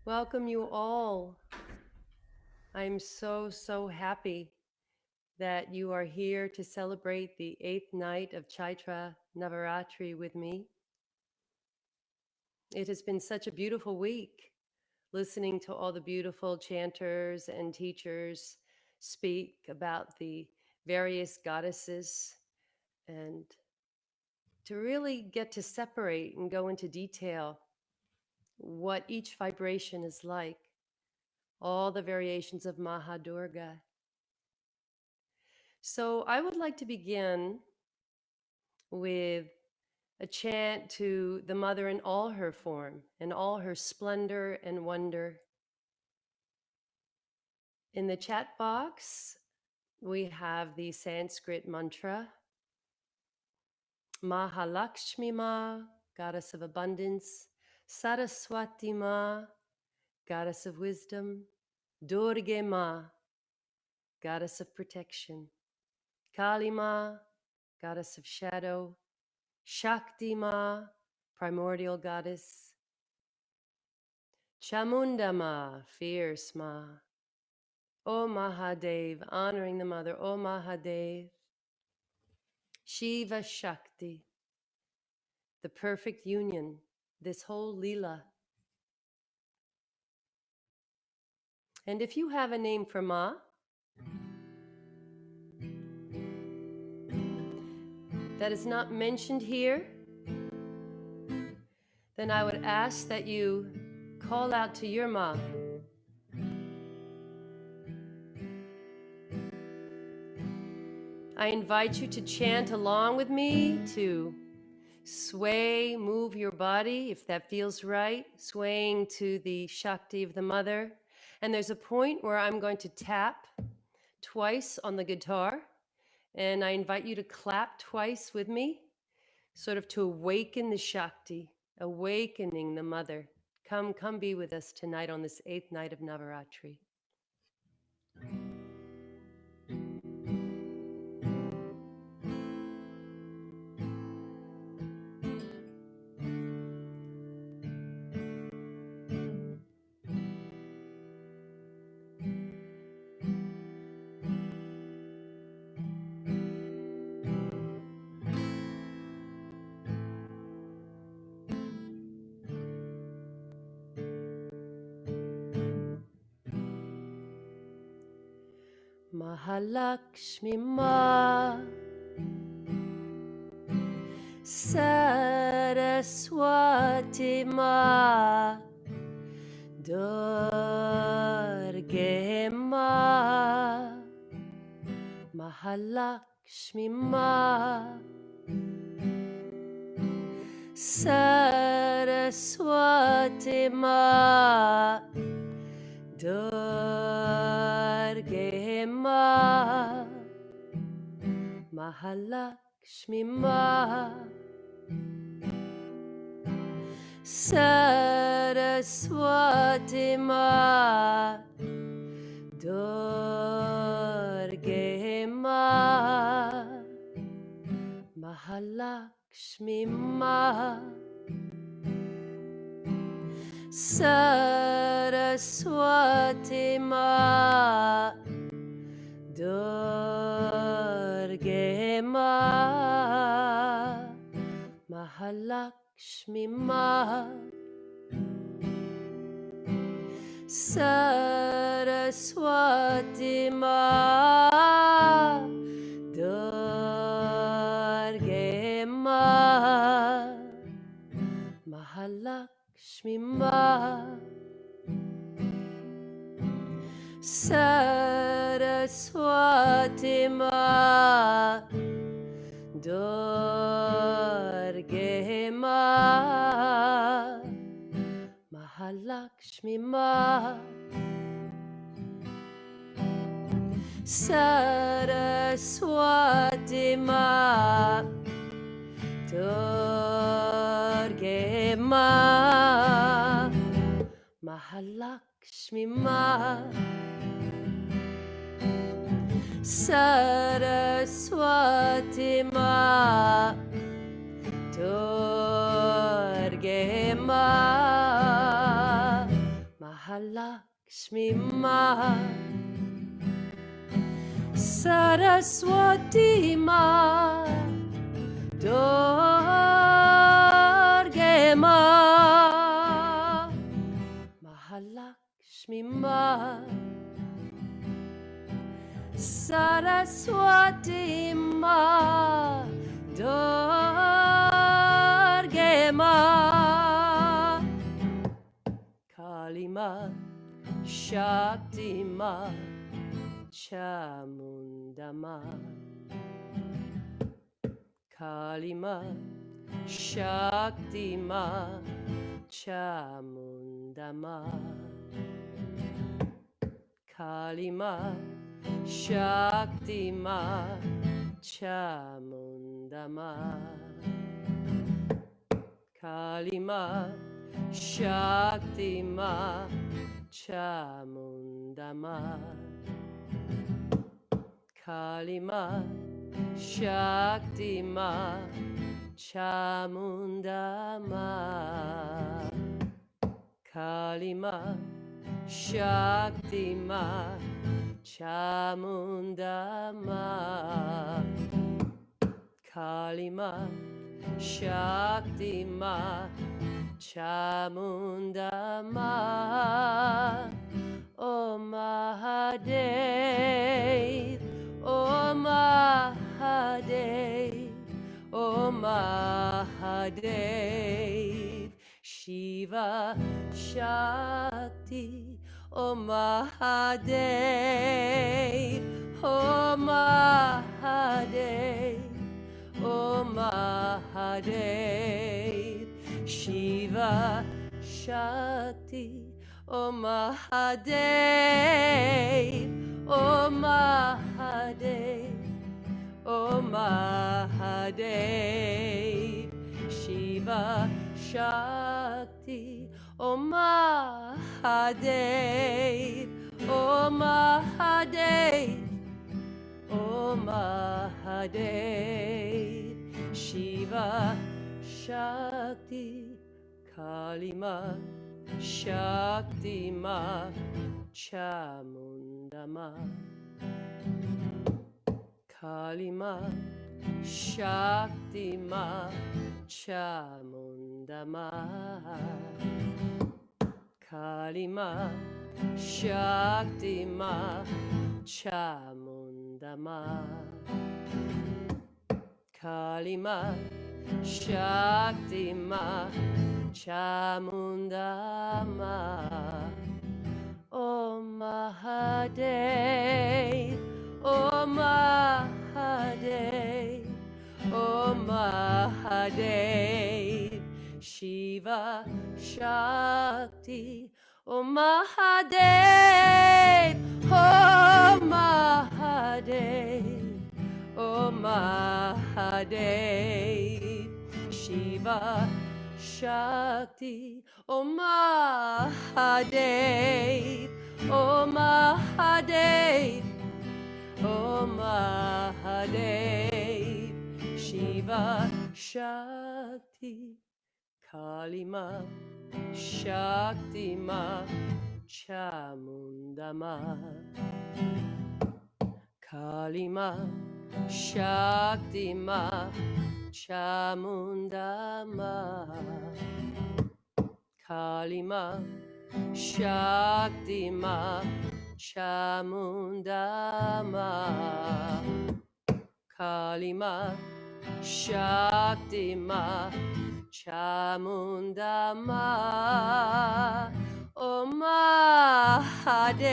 Welcome you all. I'm so happy that you are here to celebrate the 8th night of Chaitra Navaratri with me. It has been such a beautiful week listening to all the beautiful chanters and teachers speak about the various goddesses and to really get to separate and go into detail what each vibration is like, all the variations of Mahadurga. So I would like to begin with a chant to the Mother in all her form, in all her splendor and wonder. In the chat box, we have the Sanskrit mantra, Mahalakshmi Ma, goddess of abundance, Saraswati Ma, goddess of wisdom, Durge Ma, goddess of protection, Kali Ma, goddess of shadow, Shakti Ma, primordial goddess, Chamunda Ma, fierce Ma, O Mahadev, honoring the mother, O Mahadev, Shiva Shakti, the perfect union, this whole Leela. And if you have a name for Ma that is not mentioned here, then I would ask that you call out to your Ma. I invite you to chant along with me, to sway, move your body if that feels right, swaying to the Shakti of the mother. And there's a point where I'm going to tap twice on the guitar, and I invite you to clap twice with me, sort of to awaken the Shakti, awakening the mother. Come be with us tonight on this 8th night of Navaratri. Mahalakshmi Ma, Saraswati Ma, Durge Ma, Mahalakshmi Ma, Saraswati Ma, Durge Ma, Mahalakshmi Ma, Saraswati Ma, Durge Ma, Mahalakshmi Ma, Saraswati Ma, Durge Ma, Mahalakshmi Ma, Saraswati Ma, Durge Ma, Mahalakshmi Ma, Saraswati Ma, Durge Ma, Mahalakshmi Ma, Saraswati Ma, Durge Ma, Mahalakshmi Ma, Saraswati Ma, Durge Ma, Mahalakshmi Ma, Saraswati Ma, Durge Ma, Mahalakshmi Ma, Saraswati Ma, Durge Ma, Kali Ma, Shakti Ma, Chamunda Ma, Kali Ma, Shakti Ma, Chamunda Ma, Kali Ma, Shakti Ma, Chamunda Ma, Kali Ma, Shakti Ma, Chamunda Ma, Kali Ma, Shakti Ma, Chamunda Ma, Kali Ma, Shakti Ma, Chamunda Ma, Kali Ma, Shakti Ma, Chamunda Ma. Oh Mahadev, oh Mahadev, oh Mahadev, Shiva Shakti, oh Mahadev, oh Mahadev, oh Mahadev, Shiva Shakti, oh Mahadev, oh Mahadev, oh Mahadev, Shiva Shakti, oh Mahadev, oh Mahadev, oh Mahadev, Shiva Shakti, Kali Ma, Shakti Ma, Chamunda Ma, Kali Ma, Shakti Ma, Chamunda Ma, Kali Ma, Shakti Ma, Chamunda Ma, Kali Ma, Shakti Ma, Chamunda Ma. Oh Mahadev, oh Mahadev, oh Mahadev, Shiva Shakti, oh Mahadev, oh Mahadev, oh Mahadev, Shiva Shakti, oh Mahadev, oh Mahadev, oh Mahadev, Shiva Shakti, Kali Ma, Shakti Ma, Chamunda Ma, Kali Ma, Shakti Ma, Chamunda Ma, Kali Ma, Shakti Ma, Chamunda Ma, Kali Ma, Shakti Ma, Chamunda Ma. Oh Mahadev,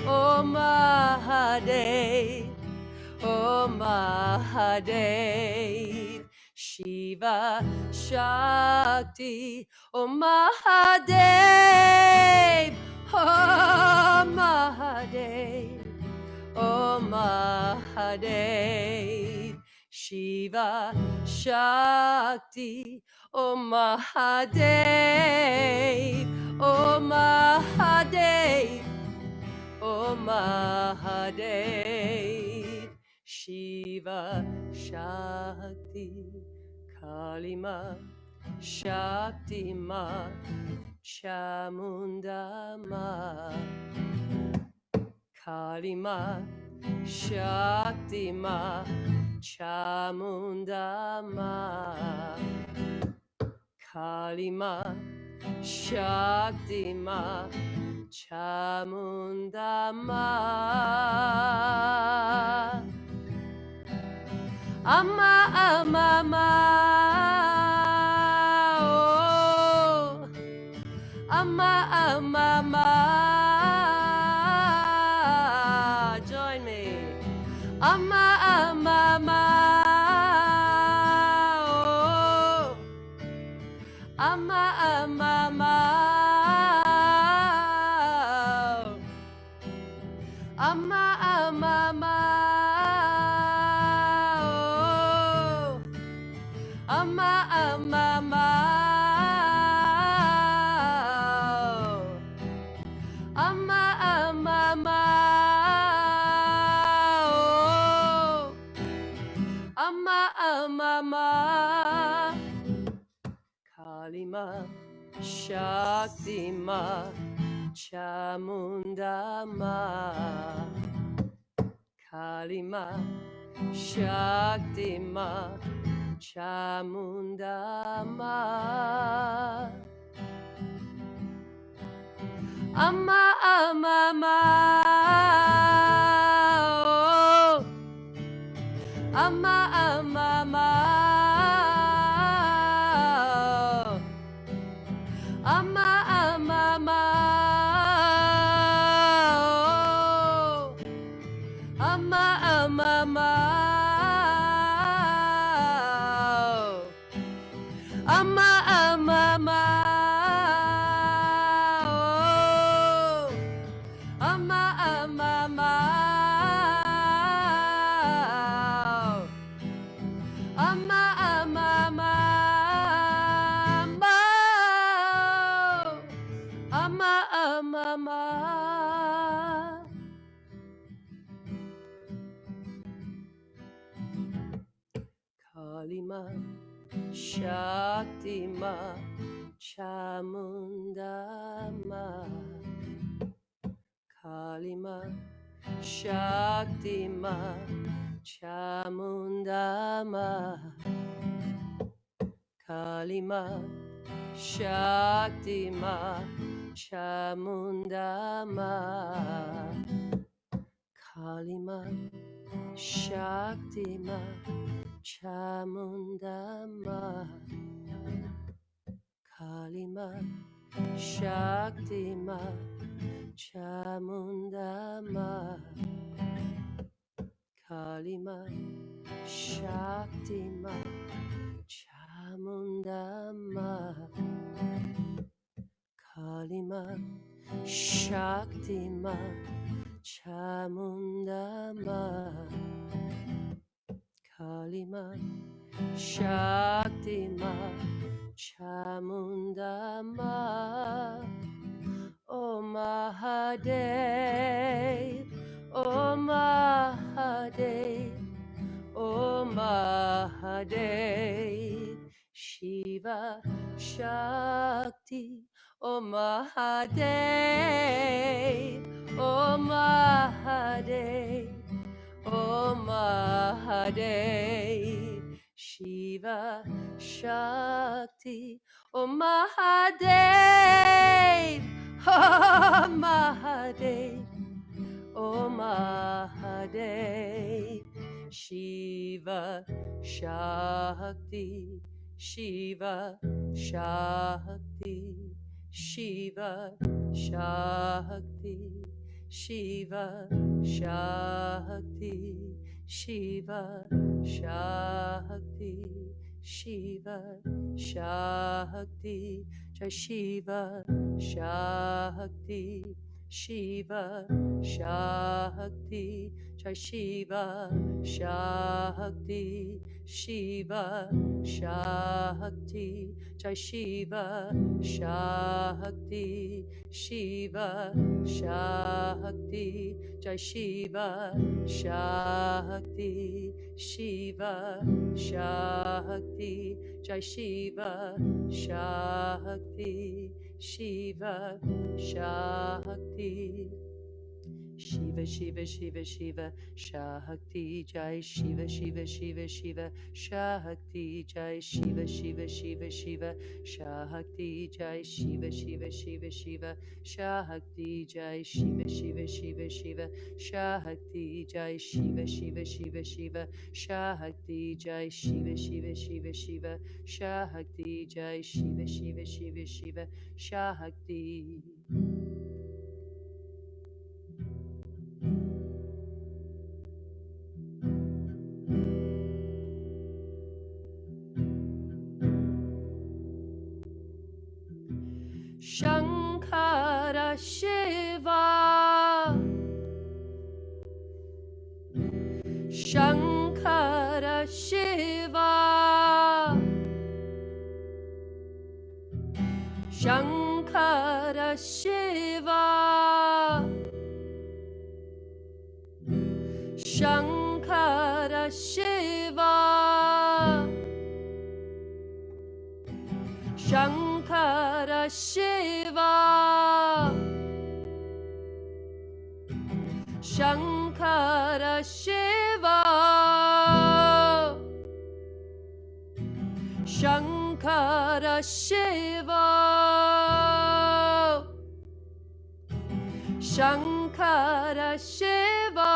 oh Mahadev, oh Mahadev, Shiva Shakti, oh Mahadev, oh Mahadev, oh Mahadev, Shiva Shakti, oh Mahadev, oh Mahadev, oh Mahadev, Shiva Shakti, Kali Ma, Shakti Ma, Chamunda Ma, Kali Ma, Shakti Ma, Chamunda Ma, Kali Ma, Shakti Ma, Chamunda Ma, Amma Amma Ma, oh, Amma Amma Ma, join me. Amma Amma Ma, oh, Amma Amma Ma, Amma Amma Ma, oh, Amma Amma Ma, Amma Amma Ma, oh, Amma Amma Ma, Kali Ma, Shakti Ma, Chamunda Ma, Kali Ma, Shakti Ma, Chamunda Ma, Amma Amma Ma, oh, Amma Amma Ma, Amma Amma Ma, oh, Amma Amma Ma, Amma Amma Ma, oh, Amma Amma Ma, Amma Amma Ma, Amma Amma Ma, Kali Ma, Shakti Ma, Chamunda Ma, Kali Ma, Shakti Ma, Chamunda Ma, Kali Ma, Shakti Ma, Chamunda Ma, Kali Ma, Shakti Ma, Chamunda Ma, Kali Ma, Shakti Ma, Chamunda Ma, Kali Ma, Shakti Ma, Chamunda Ma, Kali Ma, Shakti Ma, Chamunda Ma, Kali Ma, Shakti Ma, Chamunda Ma, O Mahadev, O Mahadev, O Mahadev, Shiva Shakti, O Mahadev, O Mahadev, O Mahadev, Shiva Shakti, O Mahadev, O Mahadev, O Mahadev, Shiva Shakti, Shiva Shakti, Shiva Shakti, Shiva Shakti, Shiva Shakti, Shiva Shakti, Jai Shiva Shakti, Shiva Shakti, Jai Shiva Shakti, Shiva Shakti, Jai Shiva Shakti, Shiva Shakti, Jai Shiva Shakti, Shiva Shakti, Jai Shiva Shakti, Shiva Shakti. Shiva, Shiva, Shiva, Shiva, Shakti, Jai Shiva, Shiva, Shiva, Shiva, Shakti, Jai Shiva, Shiva, Shiva, Shiva, Shakti, Jai Shiva, Shiva, Shiva, Shiva, Shakti, Jai Shiva, Shiva, Shiva, Shiva, Shakti, Jai Shiva, Shiva, Shiva, Shiva, Shakti, Jai Shiva, Shiva, Shiva, Shiva, Shakti, Jai Shiva, Shiva, Shiva, Shiva, Shakti. Shankara Shiva, Shankara Shiva, Shankara Shiva, Shankara Shiva, Shankara Shiva, Shankara Shiva, Shankara Shiva, Shankara Shiva,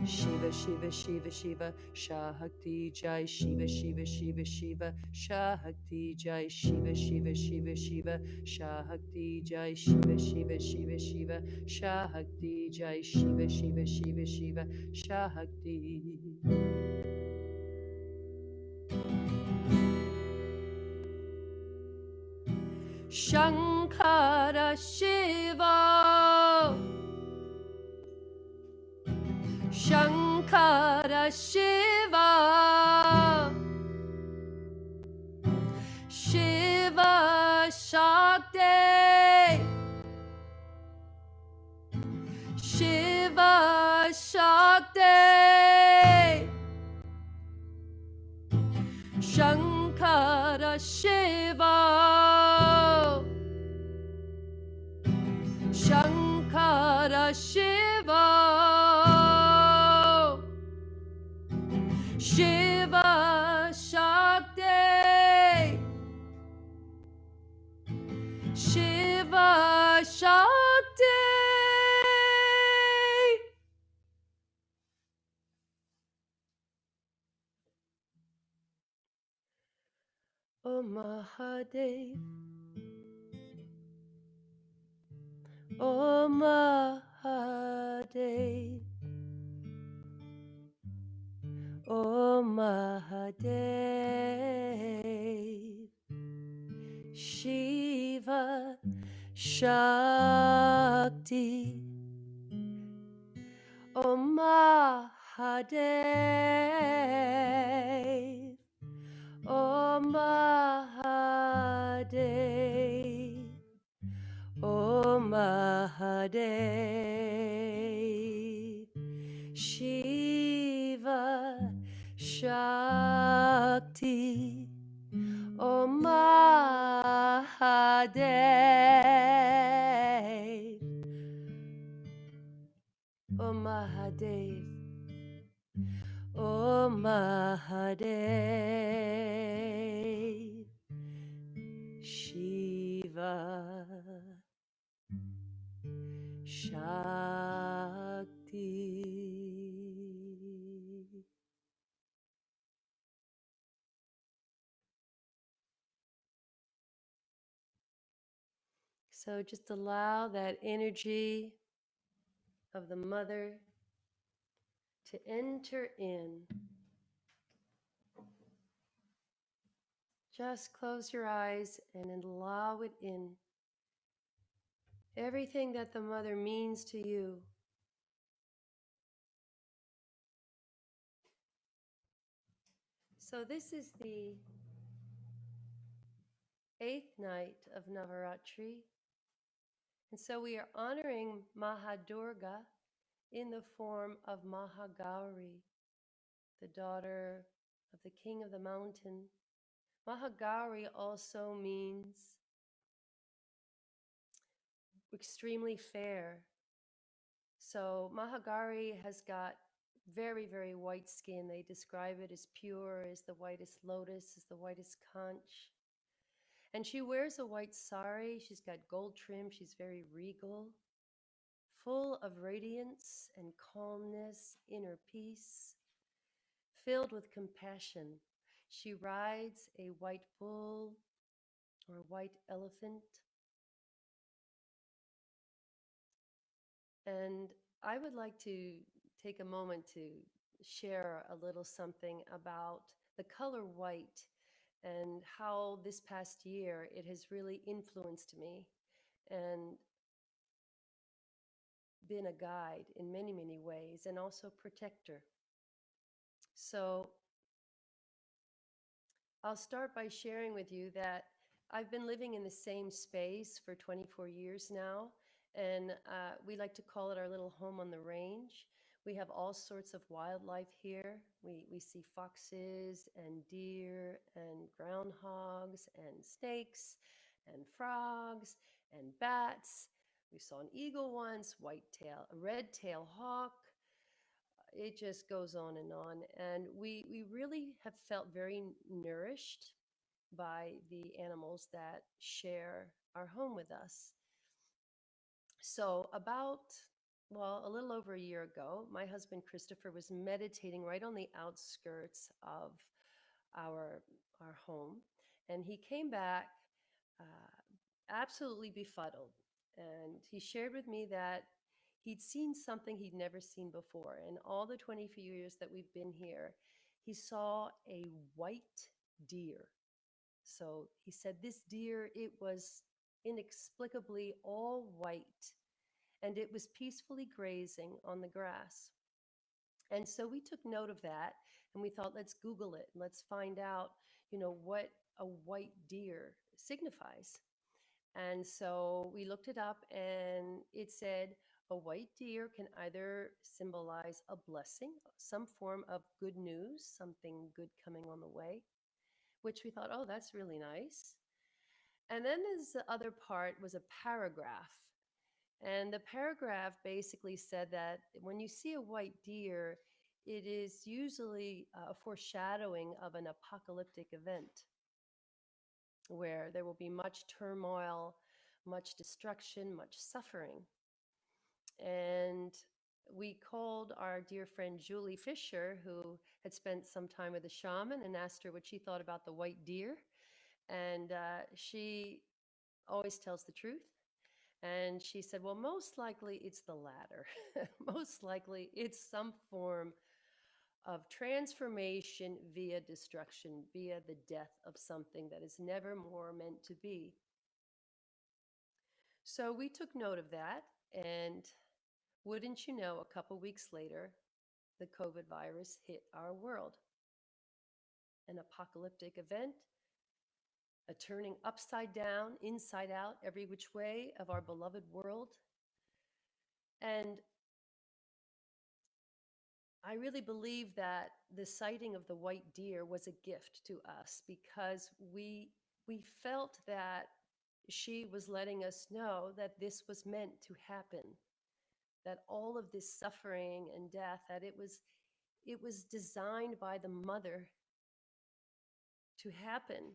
Shiva, Shiva, Shiva, Shiva, Shakti, Jai Shiva, Shiva, Shiva, Shiva, Shakti, Jai Shiva, Shiva, Shiva, Shiva, Shakti, Jai Shiva, Shiva, Shiva, Shiva, Shakti, Jai Shiva, Shiva, Shiva, Shiva, Shakti. Shankara Shiva, Shankara Shiva, Shiva Shakti, Shiva Shakti, Shankara Shiva, Shankara Shiva, Shiva Shakti, Shiva Shakti. Om Mahadev, Om Mahadev, Om Mahadev, Shiva Shakti, Om Mahadev, Om Mahadev, Om Mahadev, Shiva Shakti, Om Mahadev, Om Mahadev, Om Mahadev, Shiva Shakti. So just allow that energy of the mother to enter in. Just close your eyes and allow it in. everything that the mother means to you. So, this is the eighth night of Navaratri. And so we are honoring Mahadurga in the form of Mahagauri, the daughter of the king of the mountain. Mahagauri also means extremely fair. So Mahagauri has got very, very white skin. They describe it as pure, as the whitest lotus, as the whitest conch. And she wears a white sari. She's got gold trim. She's very regal, full of radiance and calmness, inner peace, filled with compassion. She rides a white bull or white elephant. And I would like to take a moment to share a little something about the color white and how this past year it has really influenced me and been a guide in many, many ways and also protector. So I'll start by sharing with you that I've been living in the same space for 24 years now, and we like to call it our little home on the range. We have all sorts of wildlife here. We see foxes and deer and groundhogs and snakes and frogs and bats. We saw an eagle once, a red-tailed hawk. It just goes on and on. And we really have felt very nourished by the animals that share our home with us. So, a little over a year ago, my husband Christopher was meditating right on the outskirts of our, our home. And he came back uh, absolutely befuddled. And he shared with me that he'd seen something he'd never seen before. In all the 20 few years that we've been here, he saw a white deer. So he said this deer, it was inexplicably all white and it was peacefully grazing on the grass. And so we took note of that and we thought, let's Google it and let's find out, what a white deer signifies. And so we looked it up and it said a white deer can either symbolize a blessing, some form of good news, something good coming on the way, which we thought, oh, that's really nice. And then this other part was a paragraph. And the paragraph basically said that when you see a white deer, it is usually a foreshadowing of an apocalyptic event where there will be much turmoil, much destruction, much suffering. And we called our dear friend Julie Fisher, who had spent some time with a shaman, and asked her what she thought about the white deer. And she always tells the truth. And she said, well, most likely it's the latter. Most likely it's some form of transformation via destruction, via the death of something that is never more meant to be. So we took note of that. And wouldn't you know, a couple weeks later, the COVID virus hit our world. An apocalyptic event, a turning upside down, inside out, every which way of our beloved world. And I really believe that the sighting of the white deer was a gift to us because we felt that she was letting us know that this was meant to happen, that all of this suffering and death, that it was designed by the mother to happen,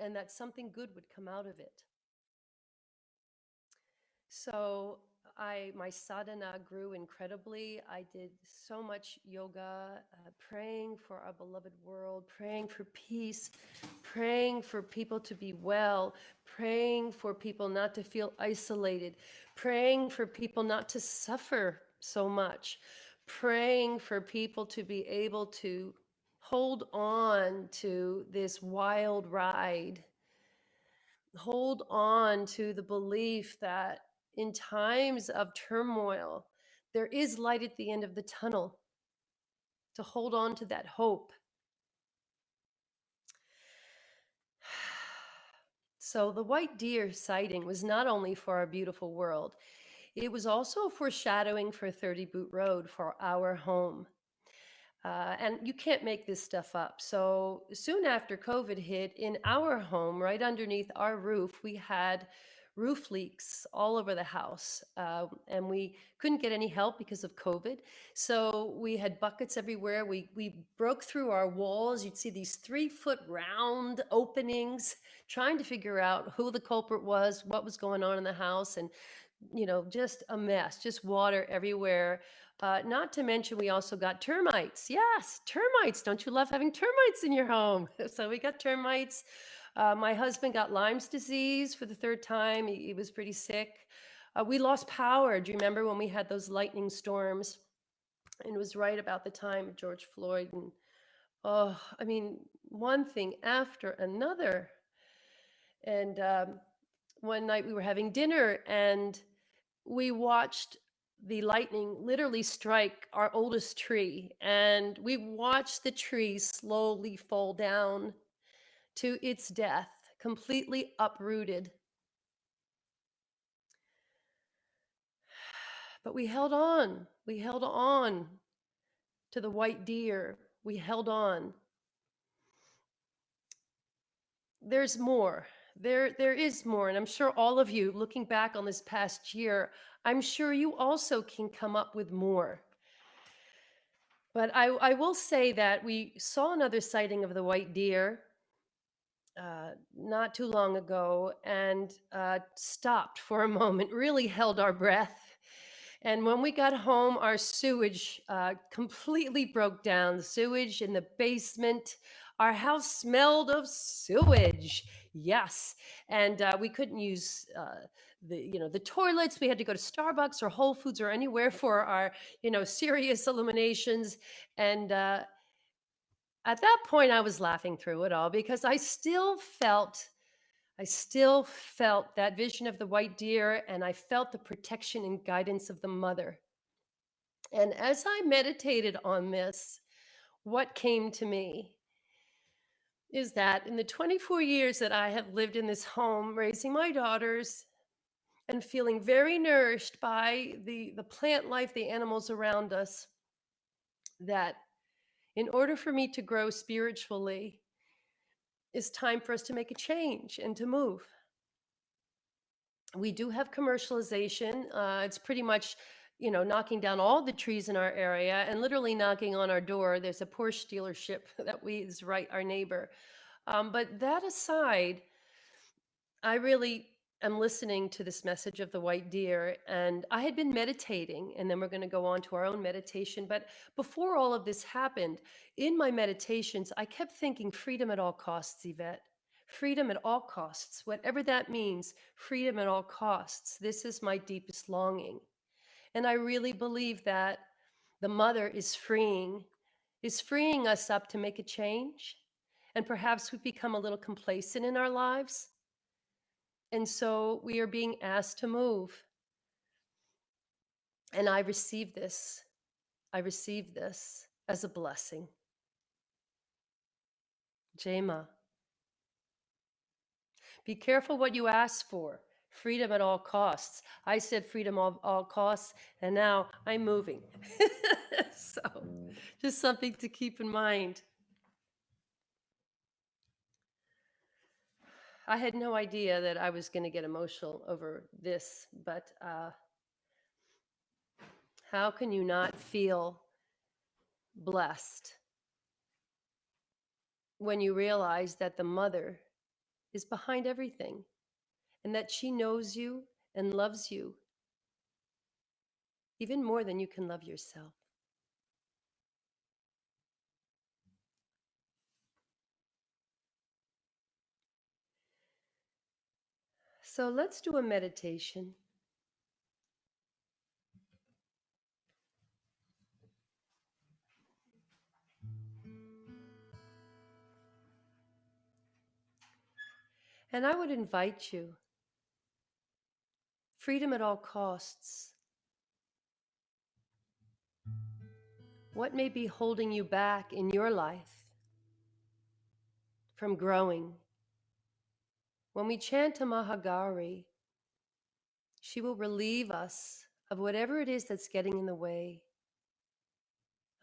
and that something good would come out of it. So my sadhana grew incredibly. I did so much yoga, praying for our beloved world, praying for peace, praying for people to be well, praying for people not to feel isolated, praying for people not to suffer so much, praying for people to be able to hold on to this wild ride hold on to the belief that in times of turmoil, there is light at the end of the tunnel, to hold on to that hope. So, the white deer sighting was not only for our beautiful world, it was also foreshadowing for 30 Boot Road, for our home. And you can't make this stuff up. So soon after COVID hit, in our home, right underneath our roof, we had roof leaks all over the house. And we couldn't get any help because of COVID. So we had buckets everywhere. We broke through our walls. You'd see these 3 foot round openings, trying to figure out who the culprit was, what was going on in the house. And just a mess, just water everywhere. Not to mention, we also got termites. Yes, termites. Don't you love having termites in your home? So we got termites. My husband got Lyme's disease for the third time. He was pretty sick. We lost power. Do you remember when we had those lightning storms? And it was right about the time of George Floyd. And oh, I mean, one thing after another. And one night we were having dinner and we watched the lightning literally strike our oldest tree, and we watched the tree slowly fall down to its death, completely uprooted. But we held on. We held on to the white deer. We held on. There's more. There is more, and I'm sure all of you, looking back on this past year, I'm sure you also can come up with more. But I will say that we saw another sighting of the white deer not too long ago, and stopped for a moment, really held our breath. And when we got home, our sewage completely broke down. The sewage in the basement. Our house smelled of sewage. Yes, and we couldn't use the toilets. We had to go to Starbucks or Whole Foods or anywhere for our serious eliminations. And at that point, I was laughing through it all because I still felt that vision of the white deer, and I felt the protection and guidance of the mother. And as I meditated on this, what came to me is that in the 24 years that I have lived in this home, raising my daughters and feeling very nourished by the plant life, the animals around us, that in order for me to grow spiritually, it's time for us to make a change and to move. We do have commercialization. It's pretty much, knocking down all the trees in our area and literally knocking on our door. There's a Porsche dealership that is right our neighbor. But that aside, I really am listening to this message of the white deer, and I had been meditating, and then we're going to go on to our own meditation. But before all of this happened, in my meditations, I kept thinking freedom at all costs, Yvette. Freedom at all costs, whatever that means, freedom at all costs. This is my deepest longing. And I really believe that the mother is freeing us up to make a change. And perhaps we've become a little complacent in our lives. And so we are being asked to move. And I receive this. I receive this as a blessing. Jema, be careful what you ask for. Freedom at all costs. I said freedom at all costs, and now I'm moving. So, just something to keep in mind. I had no idea that I was going to get emotional over this, but how can you not feel blessed when you realize that the mother is behind everything and that she knows you and loves you even more than you can love yourself? So let's do a meditation. And I would invite you, freedom at all costs. What may be holding you back in your life from growing? When we chant a Mahagauri, she will relieve us of whatever it is that's getting in the way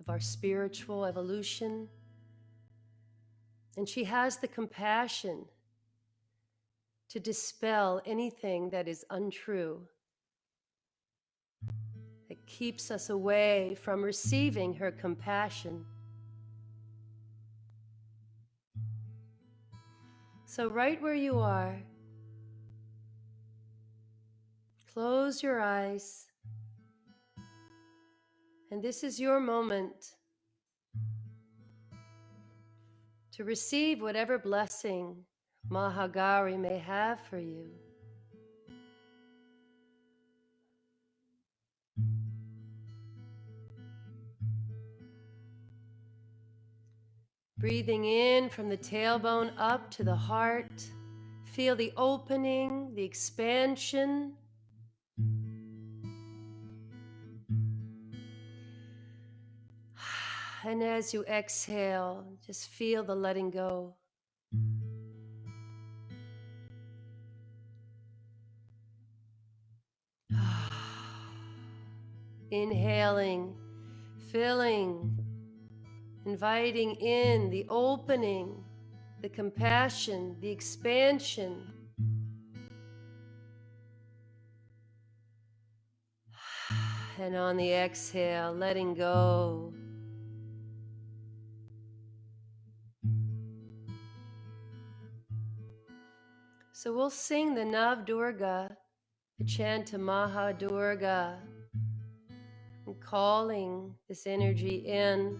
of our spiritual evolution. And she has the compassion to dispel anything that is untrue, that keeps us away from receiving her compassion. So, right where you are, close your eyes, and this is your moment to receive whatever blessing Mahagauri may have for you. Breathing in from the tailbone up to the heart, feel the opening, the expansion. And as you exhale, just feel the letting go. Inhaling, filling, inviting in the opening, the compassion, the expansion. And on the exhale, letting go. So we'll sing the Nav Durga, the chant to Maha Durga, and calling this energy in.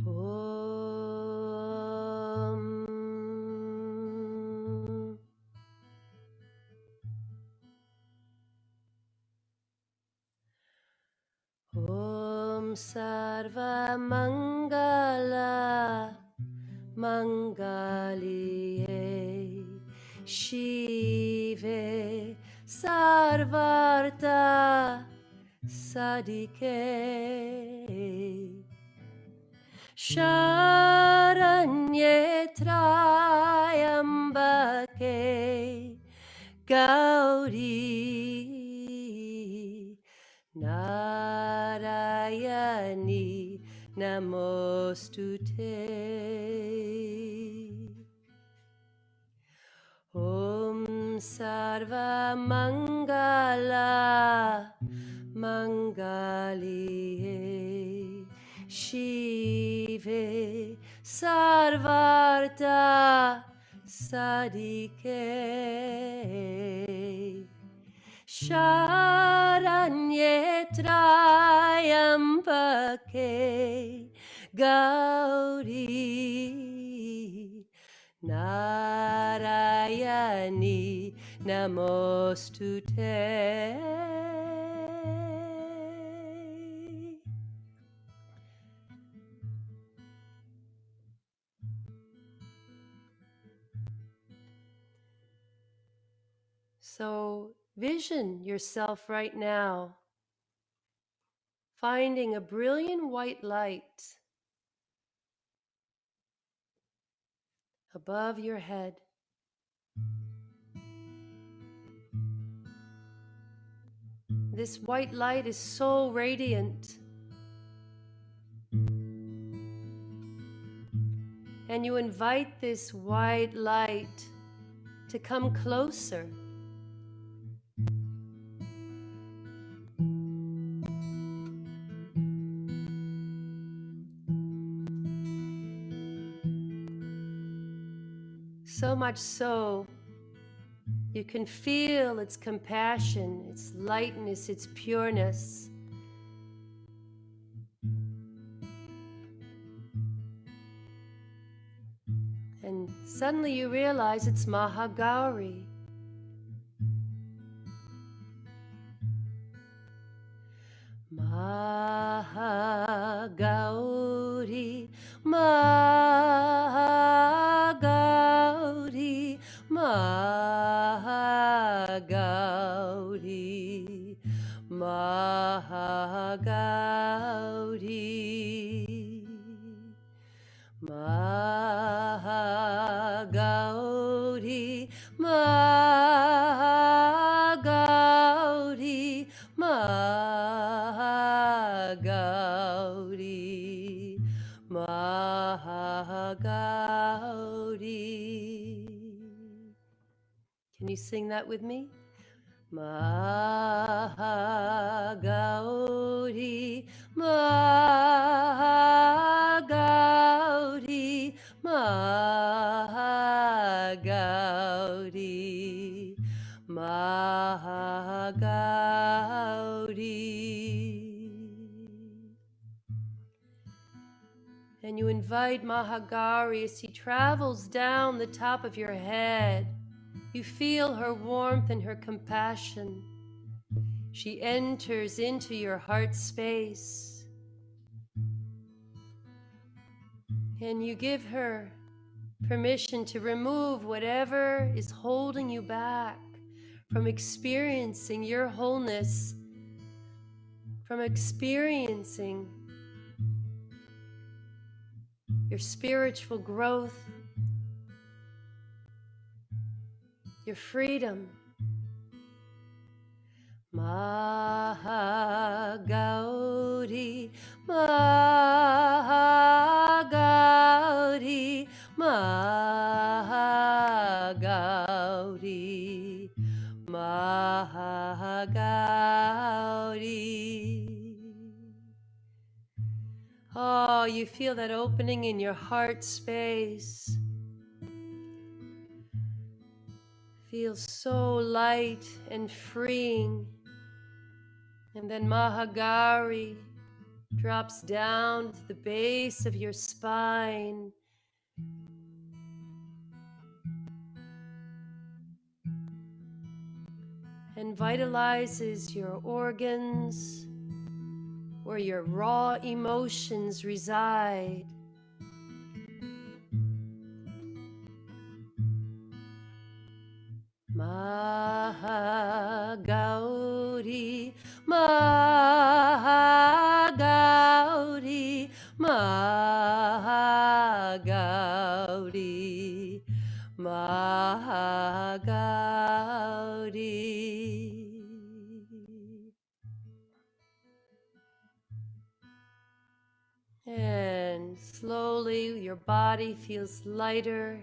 Om. Om Sarva Mangala Mangalie Shive Sarvarta Sadike Sharanye Trayambake Gauri Narayani Namostute. Om Sarva Mangala Mangalie Shive Sarvarta Sadike Sharanye Trayambake Gauri Narayani Namostute. So vision yourself right now, finding a brilliant white light above your head. This white light is so radiant, and you invite this white light to come closer. So much so, you can feel its compassion, its lightness, its pureness. And suddenly you realize it's Mahagauri. Mahagauri Mahagauri, Mahagauri, Mahagauri, Mahagauri, Mahagauri. Can you sing that with me? Mahagauri, Mahagauri, Mahagauri, Mahagauri. And you invite Mahagauri as he travels down the top of your head. You feel her warmth and her compassion. She enters into your heart space, and you give her permission to remove whatever is holding you back from experiencing your wholeness, from experiencing your spiritual growth, your freedom. Mahagauri, Mahagauri, Mahagauri, Mahagauri. Oh, you feel that opening in your heart space. Feels so light and freeing. And then Mahagauri drops down to the base of your spine. And vitalizes your organs where your raw emotions reside. Mahagauri, Mahagauri, Mahagauri, Mahagauri. And slowly your body feels lighter.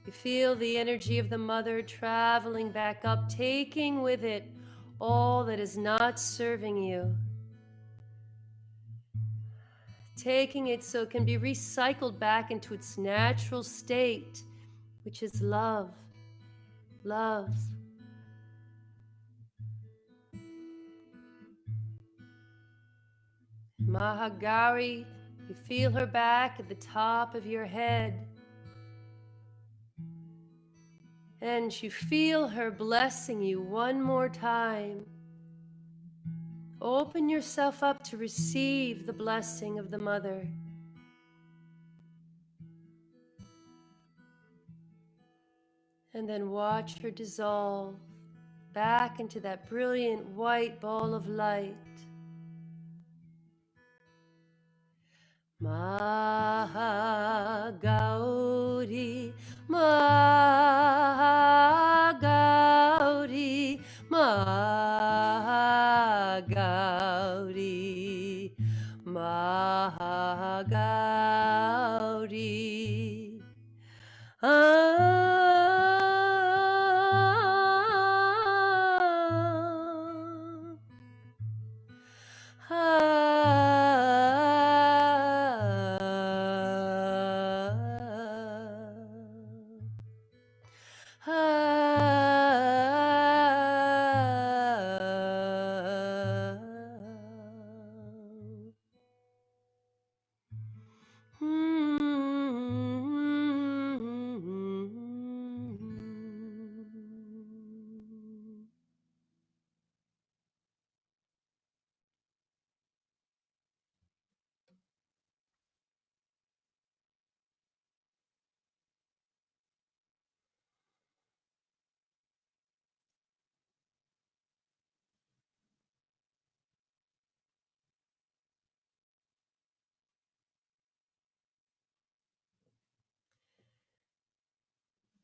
You feel the energy of the mother traveling back up, taking with it all that is not serving you. Taking it so it can be recycled back into its natural state, which is love. Love. Mahagauri, you feel her back at the top of your head. And you feel her blessing you one more time. Open yourself up to receive the blessing of the mother. And then watch her dissolve back into that brilliant white ball of light. Mahagauri, Mahagauri, Mahagauri, Mahagauri.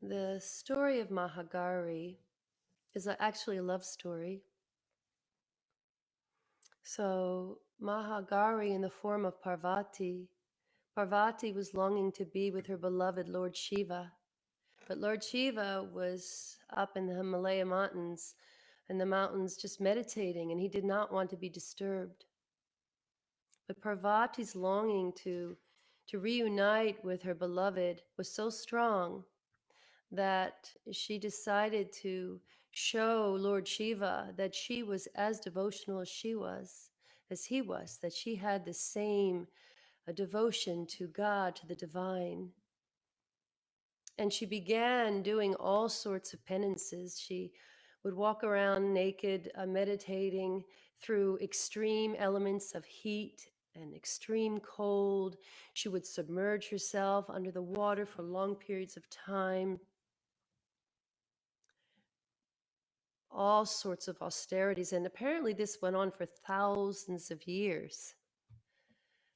The story of Mahagari is actually a love story. So, Mahagari, in the form of Parvati, Parvati was longing to be with her beloved Lord Shiva. But Lord Shiva was up in the Himalaya mountains, and the mountains just meditating, and he did not want to be disturbed. But Parvati's longing to reunite with her beloved was so strong that she decided to show Lord Shiva that she was as devotional as he was, that she had the same devotion to God, to the divine. And she began doing all sorts of penances. She would walk around naked, meditating through extreme elements of heat and extreme cold. She would submerge herself under the water for long periods of time. All sorts of austerities. And apparently, this went on for thousands of years.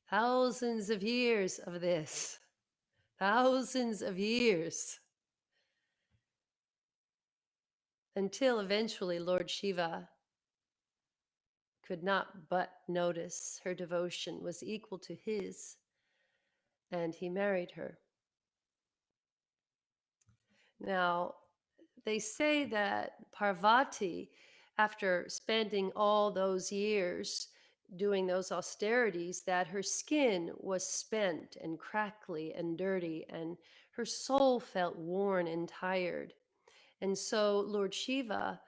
Thousands of years of this. Thousands of years. Until eventually Lord Shiva could not but notice her devotion was equal to his, and he married her. Now, they say that Parvati, after spending all those years doing those austerities, that her skin was spent and crackly and dirty, and her soul felt worn and tired. And so Lord Shiva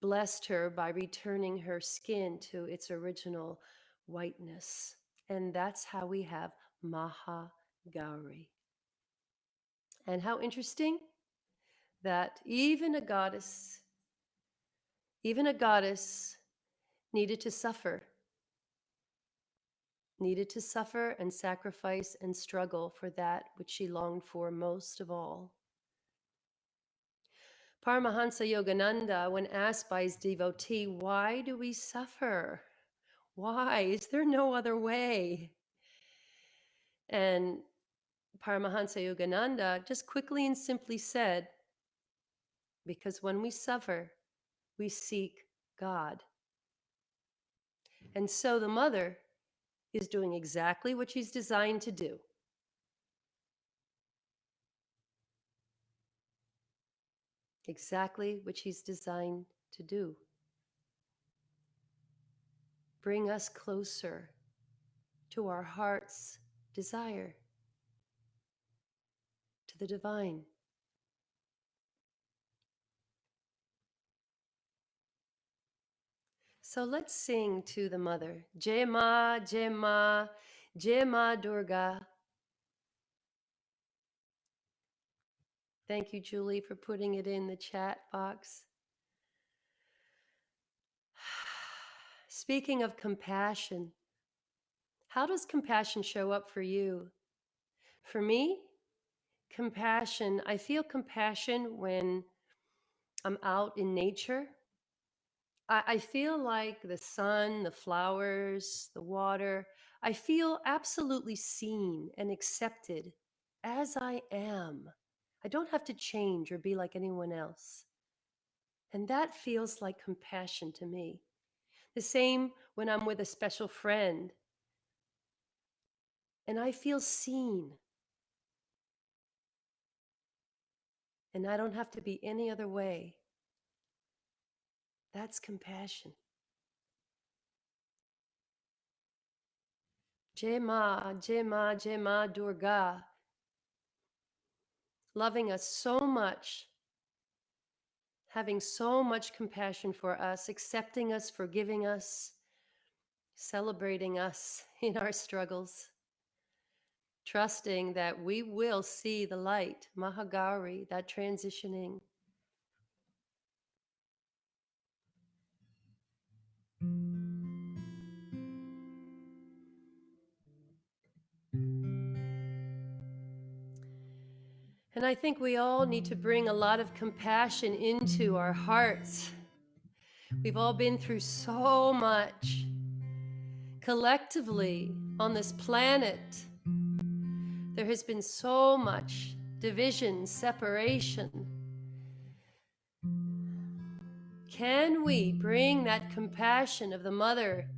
blessed her by returning her skin to its original whiteness. And that's how we have Mahagauri. And how interesting that even a goddess needed to suffer, and sacrifice and struggle for that which she longed for most of all. Paramahansa Yogananda, when asked by his devotee, why do we suffer? Why? Is there no other way? And Paramahansa Yogananda just quickly and simply said, because when we suffer, we seek God. And so the mother is doing exactly what she's designed to do. Exactly what she's designed to do. Bring us closer to our heart's desire, to the divine. So let's sing to the mother. Jai Ma, Jai Ma, Jai Ma Durga. Thank you, Julie, for putting it in the chat box. Speaking of compassion, how does compassion show up for you? For me, compassion, I feel compassion when I'm out in nature. I feel like the sun, the flowers, the water, I feel absolutely seen and accepted as I am. I don't have to change or be like anyone else. And that feels like compassion to me. The same when I'm with a special friend and I feel seen. And I don't have to be any other way. That's compassion. Jai Ma, Jai Ma, Jai Ma Durga, loving us so much, having so much compassion for us, accepting us, forgiving us, celebrating us in our struggles, trusting that we will see the light, Mahagauri, that transitioning. And I think we all need to bring a lot of compassion into our hearts. We've all been through so much collectively on this planet. There has been so much division, separation. Can we bring that compassion of the mother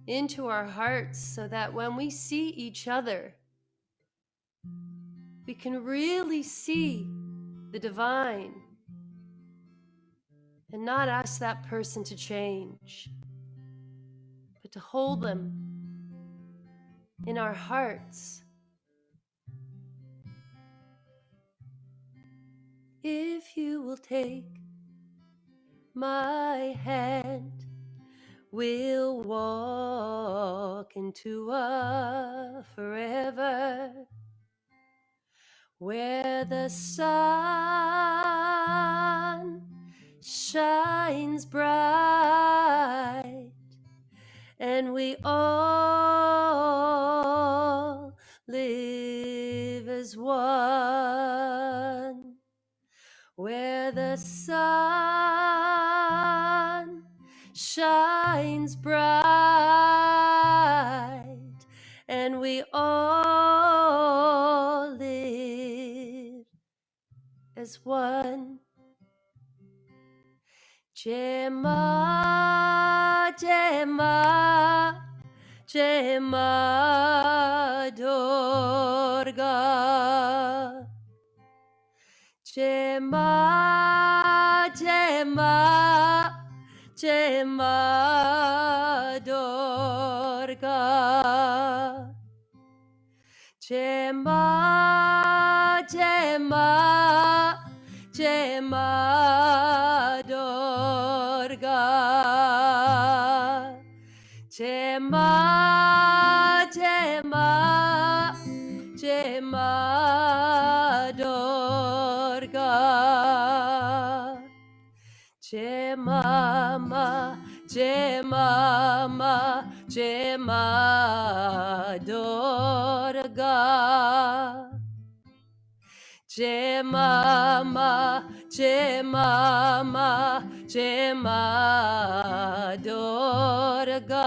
into our hearts so that when we see each other, we can really see the divine and not ask that person to change, but to hold them in our hearts. If you will take my hand, we'll walk into a forever where the sun shines bright and we all live as one, where the sun shines bright and we all live as one. Gemma, Gemma, Gemma Durga. Gemma, Gemma, Gemma Durga. Gemma, Gemma, Gemma Durga. Gemma, Gemma, Gemma Durga. Gemma, Gemma, Gemma Durga. Gemma, Gemma, Gemma Durga.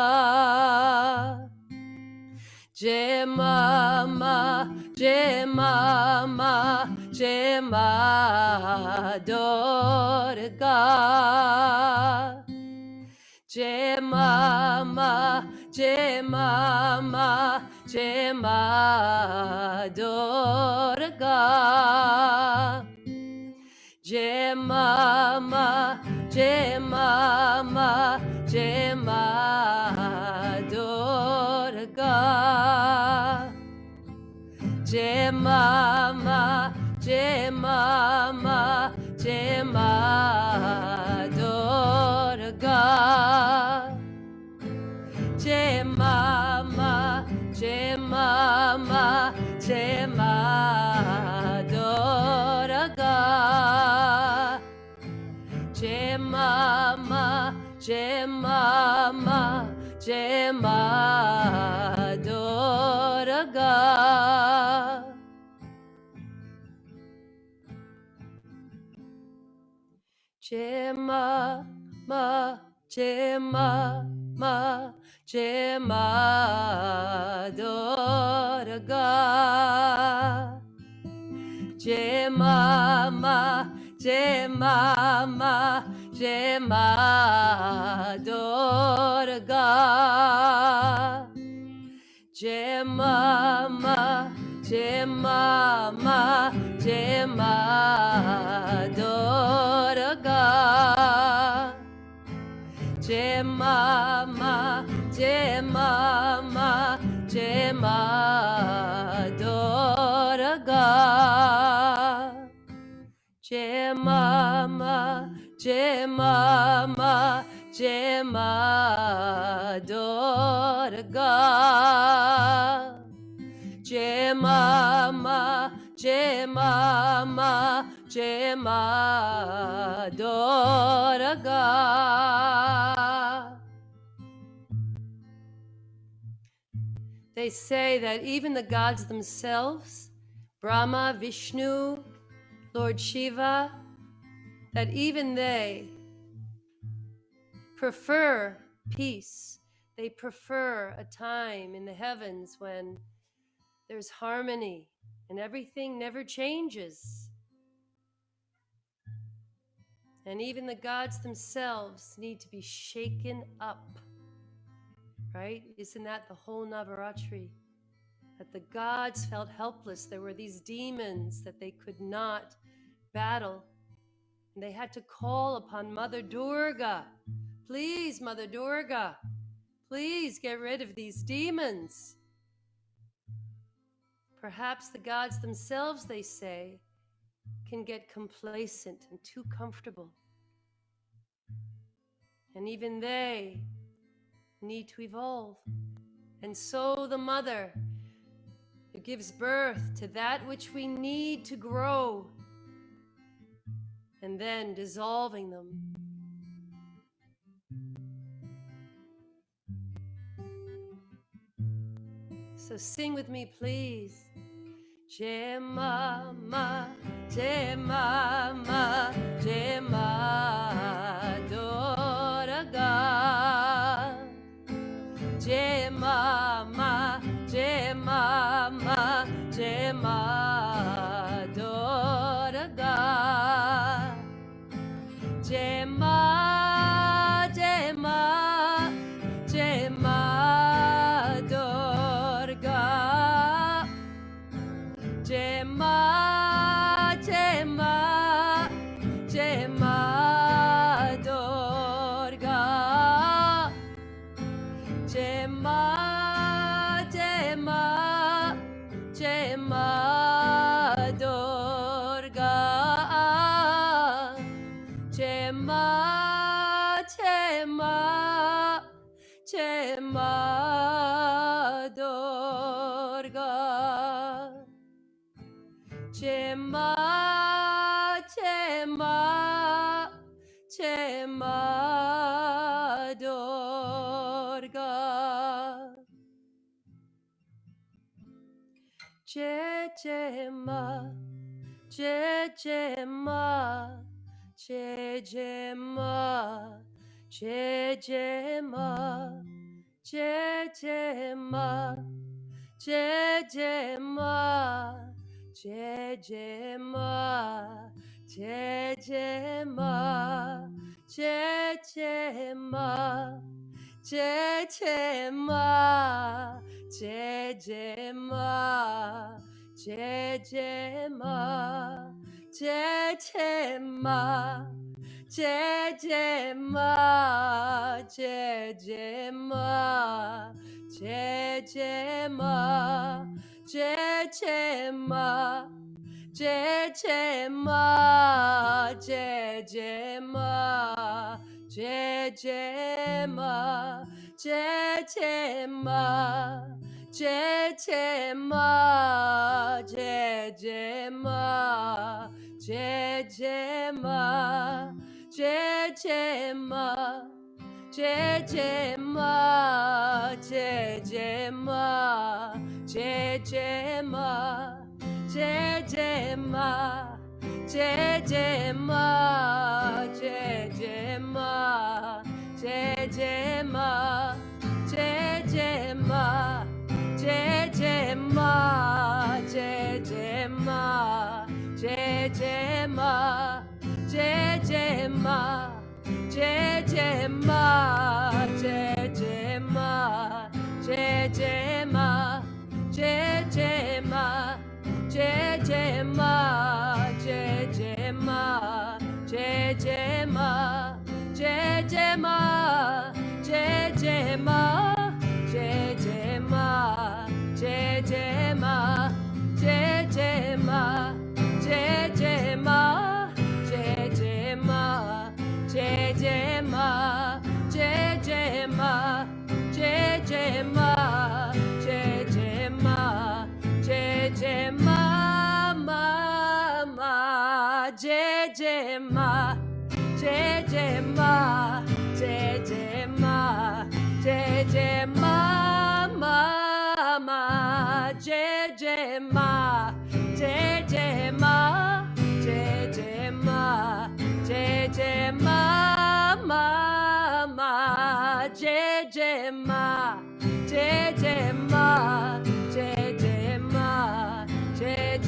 Gemma, Gemma, Gemma Durga. Gemma, Gemma, Gemma Durga. Gemma, Gemma, Gemma Durga. Gemma, Gemma, Gemma Durga. Gemma, Gemma, Gemma Durga. Gemma, Gemma, Gemma Durga. Gemma, Gemma, Gemma Durga. Gemma, Gemma, Gemma Durga. Gemma, Gemma, Gemma Durga. Gemma, Gemma, Gemma Durga. Gemma, Gemma, Gemma Durga. Gemma, Gemma, Gemma Durga. They say that even the gods themselves, Brahma, Vishnu, Lord Shiva, that even they prefer peace. They prefer a time in the heavens when there's harmony and everything never changes. And even the gods themselves need to be shaken up, right? Isn't that the whole Navaratri? That the gods felt helpless. There were these demons that they could not battle. And they had to call upon Mother Durga. Please, Mother Durga, please get rid of these demons. Perhaps the gods themselves, they say, can get complacent and too comfortable. And even they need to evolve. And so the mother who gives birth to that which we need to grow, and then dissolving them. So sing with me, please. Je mama, je mama, je ma doraga. Je mama, je mama, je ma doraga. Je ma, je ma, je ma dorga. Je ma, je ma, je ma dorga. Je ma, je ma, je ma dorga. Je ma, je ma, je ma dorga. Je ma, je ma, je ma dorga. Je ma, je ma, je ma, je ma, je ma, je ma. Jejema, Jejema, Jejema, Jejema, Jejema, Jejema, Jejema, Jejema, Jejema, Jejema. Jejema, Jejema, Jejema, Jejema, Jejema, Jejema, Jejema, Jejema, Jejema. Jejema, Jejema, Jejema, Jejema, Jejema, Jejema, Jejema, Jejema, Jejema, Jejema, Jejema, Jejema. Jejema, Jejema, Jejema, Jejema, Jejema, Jejema, Jejema, Jejema, Jejema, Jejema, Jejema, Jejema, Jejema, Jejema. Jejema, Jejema, Jejema, Jejema, Jejema, Mama, Jejema, Jejema, Jejema, Jejema, Mama, Jejema, Jejema, Jejema, Jejema, Mama, Jejema, Jejema, Jejema, Jejema.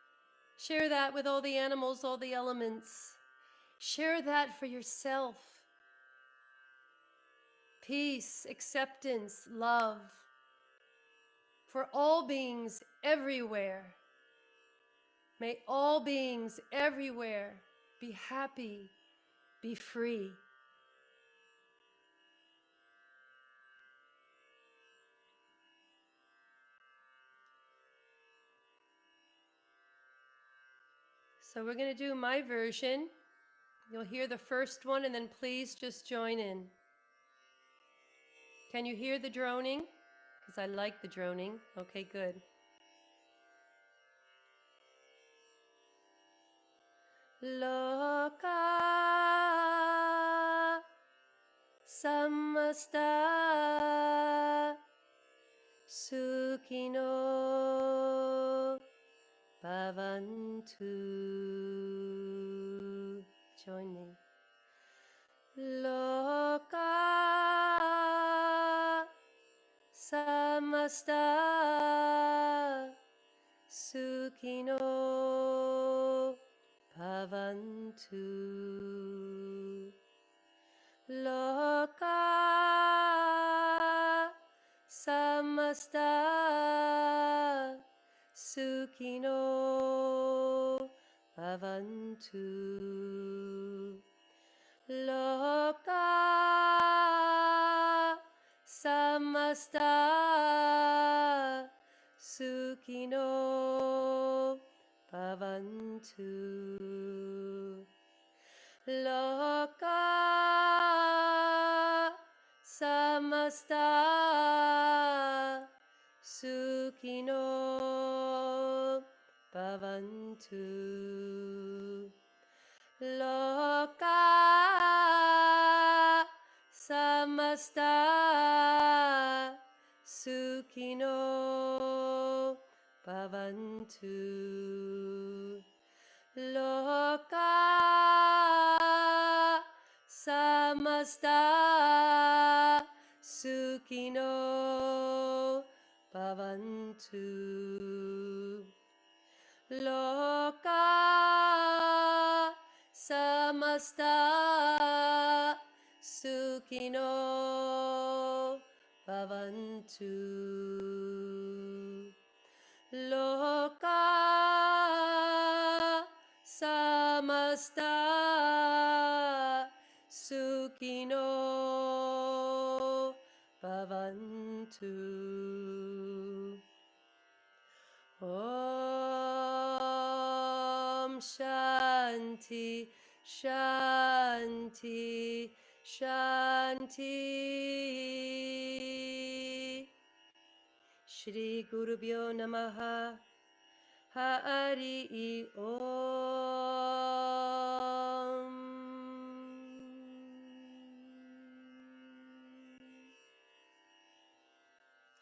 Share that with all the animals, all the elements. Share that for yourself. Peace, acceptance, love for all beings everywhere. May all beings everywhere be happy, be free. So we're going to do my version. You'll hear the first one and then please just join in. Can you hear the droning? Because I like the droning. Okay, good. Loka samasta sukino bhavantu. Join me. Loka samasta sukino bhavantu. Loka samasta sukino bhavantu. Loka samasta sukino bhavantu. Loka samasta sukino bhavantu. Loka samasta sukino bhavantu. Loka samasta sukino bhavantu. Loka samasta sukino bhavantu. Loka samasta sukino bhavantu. Om Shanti, Shanti, Shanti. Shri Gurubhyo Namaha. Hari Om.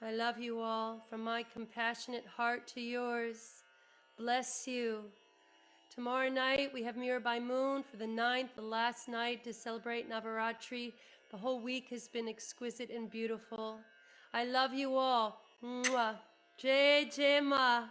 I love you all. From my compassionate heart to yours. Bless you. Tomorrow night we have Mirabai Moon for the 9th, the last night to celebrate Navaratri. The whole week has been exquisite and beautiful. I love you all. Mwah. Jai Jai Ma.